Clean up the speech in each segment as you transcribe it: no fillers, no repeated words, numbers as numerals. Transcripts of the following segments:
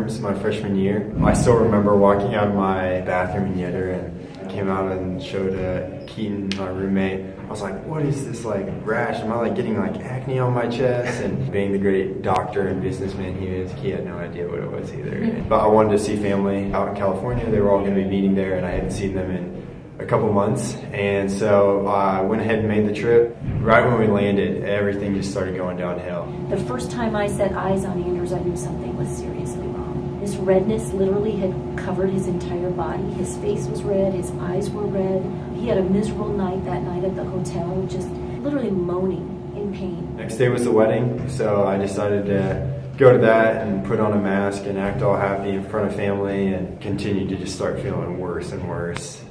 midterms my freshman year. I still remember walking out of my bathroom in Yetter, and I came out and showed Keaton, my roommate. I was like, what is this like rash? Am I like getting like acne on my chest? And being the great doctor and businessman he is, he had no idea what it was either. But I wanted to see family out in California. They were all going to be meeting there, and I hadn't seen them in a couple months. And so I went ahead and made the trip. Right when we landed, everything just started going downhill. The first time I set eyes on Anders, I knew something was seriously wrong. This redness literally had covered his entire body. His face was red, his eyes were red. He had a miserable night that night at the hotel, just literally moaning in pain. Next day was the wedding, so I decided to go to that and put on a mask and act all happy in front of family, and continued to just start feeling worse and worse.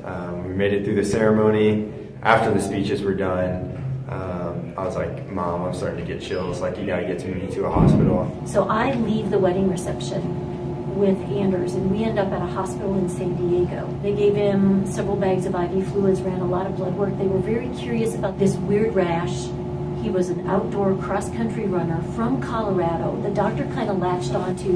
We made it through the ceremony. After the speeches were done, I was like, Mom, I'm starting to get chills, like you gotta get me to a hospital. So I leave the wedding reception with Anders, and we end up at a hospital in San Diego. They gave him several bags of IV fluids, ran a lot of blood work. They were very curious about this weird rash. He was an outdoor cross-country runner from Colorado. The doctor kind of latched on to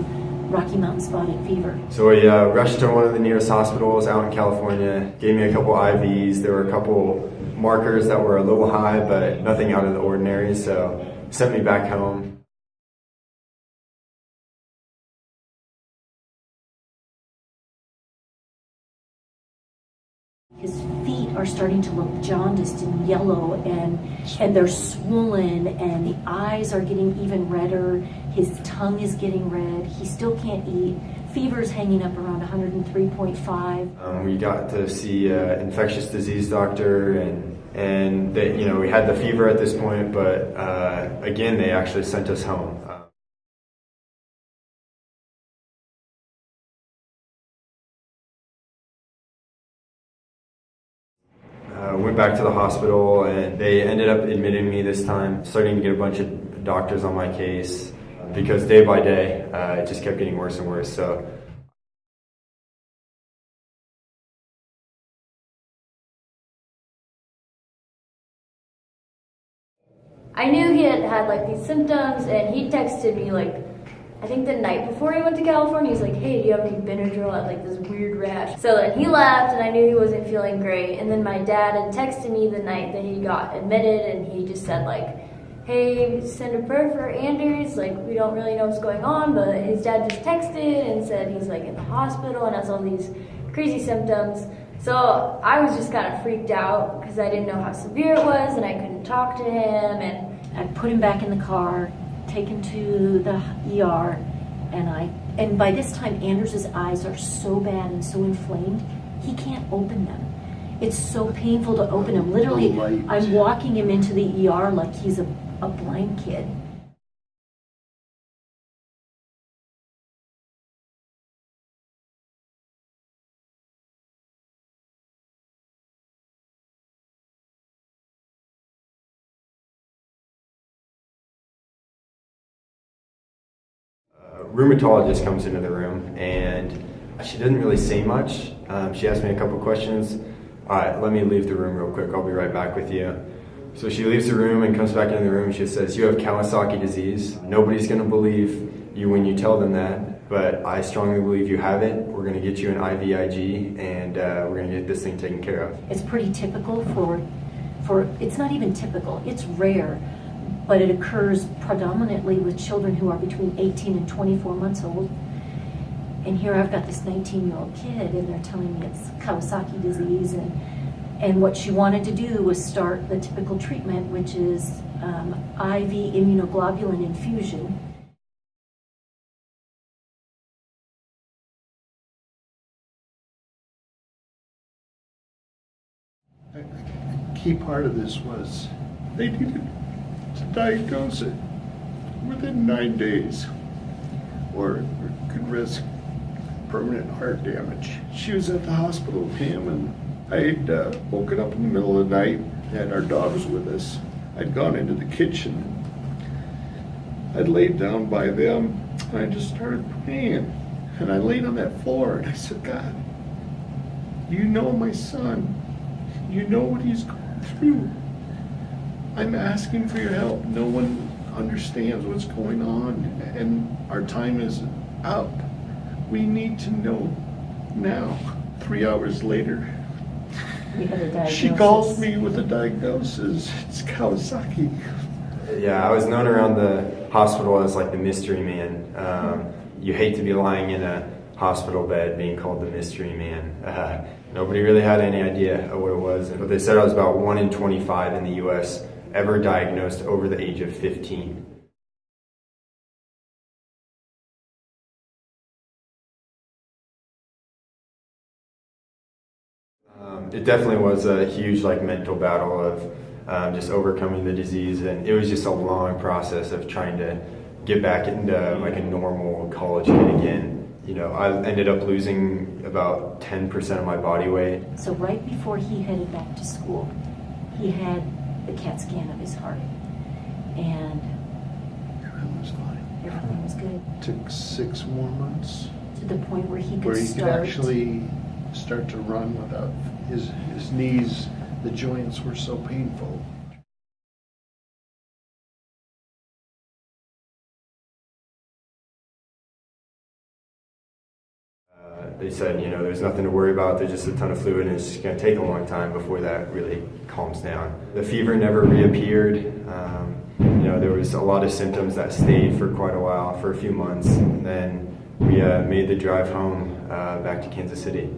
Rocky Mountain spotted fever. So we rushed to one of the nearest hospitals out in California, gave me a couple IVs. There were a couple markers that were a little high, but nothing out of the ordinary, so sent me back home. His feet are starting to look jaundiced and yellow, and they're swollen, and the eyes are getting even redder. His tongue is getting red. He still can't eat. Fever's hanging up around 103.5. We got to see an infectious disease doctor, and they, we had the fever at this point, but again, they actually sent us home. Went back to the hospital, and they ended up admitting me this time, starting to get a bunch of doctors on my case, because day by day it just kept getting worse and worse. So I knew he had like these symptoms, and he texted me like, I think the night before he went to California, he's like, hey, do you have any Benadryl? I had like this weird rash. So then he left, and I knew he wasn't feeling great. And then my dad had texted me the night that he got admitted, and he just said like, hey, send a prayer for Anders. Like, we don't really know what's going on, but his dad just texted and said he's like in the hospital and has all these crazy symptoms. So I was just kind of freaked out because I didn't know how severe it was, and I couldn't talk to him. And I put him back in the car, take him to the ER, and by this time Anders' eyes are so bad and so inflamed, he can't open them. It's so painful to open them. Literally, I'm walking him into the ER like he's a blind kid. Rheumatologist comes into the room, and she didn't really say much. She asked me a couple questions. All right, let me leave the room real quick. I'll be right back with you. So she leaves the room and comes back into the room. She says, you have Kawasaki disease. Nobody's going to believe you when you tell them that, but I strongly believe you have it. We're going to get you an IVIG, and we're going to get this thing taken care of. It's pretty typical for it's not even typical, it's rare, but it occurs predominantly with children who are between 18 and 24 months old. And here I've got this 19-year-old kid, and they're telling me it's Kawasaki disease, and what she wanted to do was start the typical treatment, which is IV immunoglobulin infusion. A key part of this was they needed to diagnose it within 9 days, or it could risk permanent heart damage. She was at the hospital with him, and I'd woken up in the middle of the night, and our dog was with us. I'd gone into the kitchen. I'd laid down by them, and I just started praying. And I laid on that floor, and I said, God, you know my son. You know what he's going through. I'm asking for your help. No one understands what's going on, and our time is up. we need to know now. 3 hours later, We had a diagnosis. she calls me with a diagnosis. It's Kawasaki. Yeah, I was known around the hospital as like the mystery man. You hate to be lying in a hospital bed being called the mystery man. Nobody really had any idea of what it was. But they said I was about 1 in 25 in the U.S. ever diagnosed over the age of 15. It definitely was a huge mental battle of just overcoming the disease, and it was just a long process of trying to get back into a normal college kid again. I ended up losing about 10% of my body weight. So right before he headed back to school, he had the CAT scan of his heart, and Everything was fine. everything was good Took 6 more months to the point where he could where he could start. actually start to run without his knees. The joints were so painful. They said, there's nothing to worry about. There's just a ton of fluid, and it's just going to take a long time before that really calms down. The fever never reappeared. There was a lot of symptoms that stayed for quite a while, for a few months. And then we made the drive home back to Kansas City.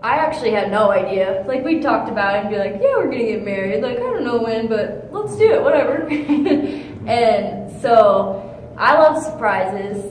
I actually had no idea. We talked about it and be like, yeah, we're gonna get married. I don't know when, but let's do it, whatever. And so I love surprises.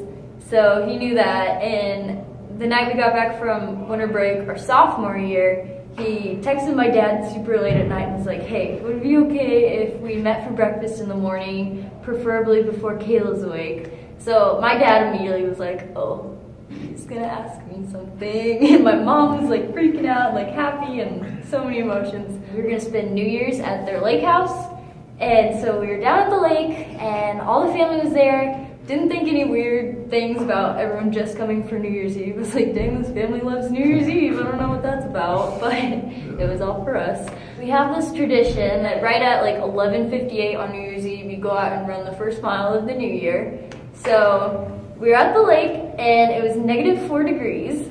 So he knew that. And the night we got back from winter break, our sophomore year, he texted my dad super late at night and was like, hey, would it be okay if we met for breakfast in the morning, preferably before Kayla's awake? So my dad immediately was like, oh, he's gonna ask me something. And my mom was freaking out, happy, and so many emotions. We were gonna spend New Year's at their lake house. And so we were down at the lake and all the family was there. Didn't think any weird things about everyone just coming for New Year's Eve. It was dang, this family loves New Year's Eve. I don't know what that's about, but it was all for us. We have this tradition that right at 11:58 on New Year's Eve, you go out and run the first mile of the new year. So we were at the lake and it was -4 degrees.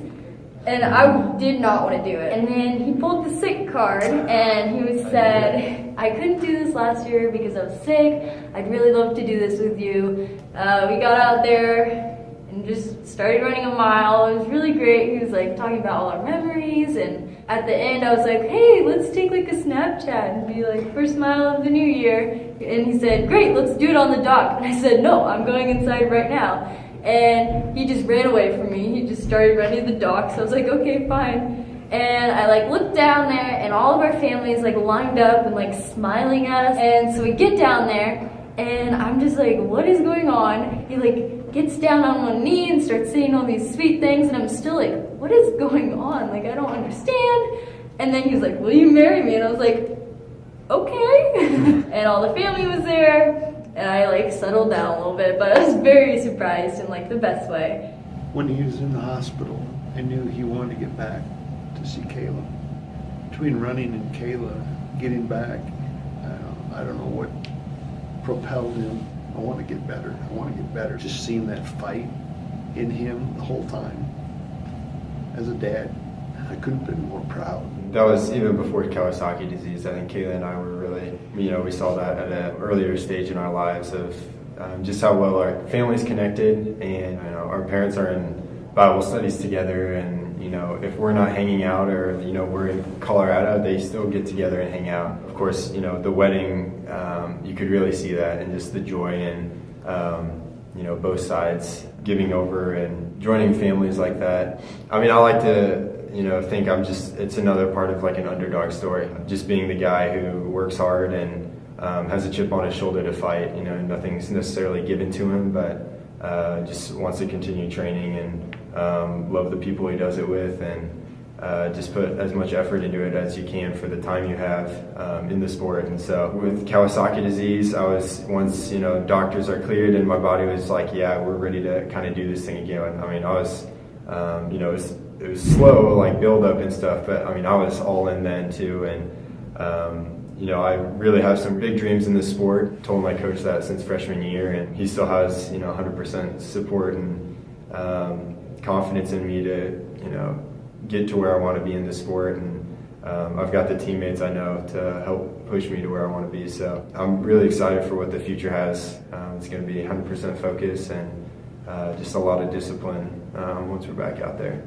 And I did not want to do it. And then he pulled the sick card and he said, I couldn't do this last year because I was sick. I'd really love to do this with you. We got out there and just started running a mile. It was really great. He was talking about all our memories. And at the end I was like, hey, let's take a Snapchat and be first mile of the new year. And he said, great, let's do it on the dock. And I said, no, I'm going inside right now. And he just ran away from me. He just started running the dock. So I was like, okay, fine. And I looked down there and all of our families lined up and smiling at us. And so we get down there and I'm just what is going on? He gets down on one knee and starts saying all these sweet things. And I'm still what is going on? I don't understand. And then he was will you marry me? And I was okay. And all the family was there. And I settled down a little bit, but I was very surprised in the best way. When he was in the hospital, I knew he wanted to get back to see Kayla. Between running and Kayla, getting back, I don't know what propelled him. I want to get better. I want to get better. Just seeing that fight in him the whole time. As a dad, I couldn't have been more proud. That was even before Kawasaki disease. I think Kayla and I were really, we saw that at an earlier stage in our lives of just how well our family's connected, and our parents are in Bible studies together, and if we're not hanging out or we're in Colorado, they still get together and hang out. Of course, the wedding, you could really see that, and just the joy in both sides giving over and joining families like that. I like to think it's another part of an underdog story. Just being the guy who works hard and has a chip on his shoulder to fight. Nothing's necessarily given to him, but just wants to continue training and love the people he does it with, and just put as much effort into it as you can for the time you have in the sport. And so with Kawasaki disease, I was, once doctors are cleared and my body was yeah, we're ready to kind of do this thing again. I was it was slow build up and stuff, but I was all in then too. And You know, I really have some big dreams in this sport. Told my coach that since freshman year, and he still has, 100% support and confidence in me to, get to where I want to be in this sport. And I've got the teammates I know to help push me to where I want to be. So I'm really excited for what the future has. It's going to be 100% focus and just a lot of discipline once we're back out there.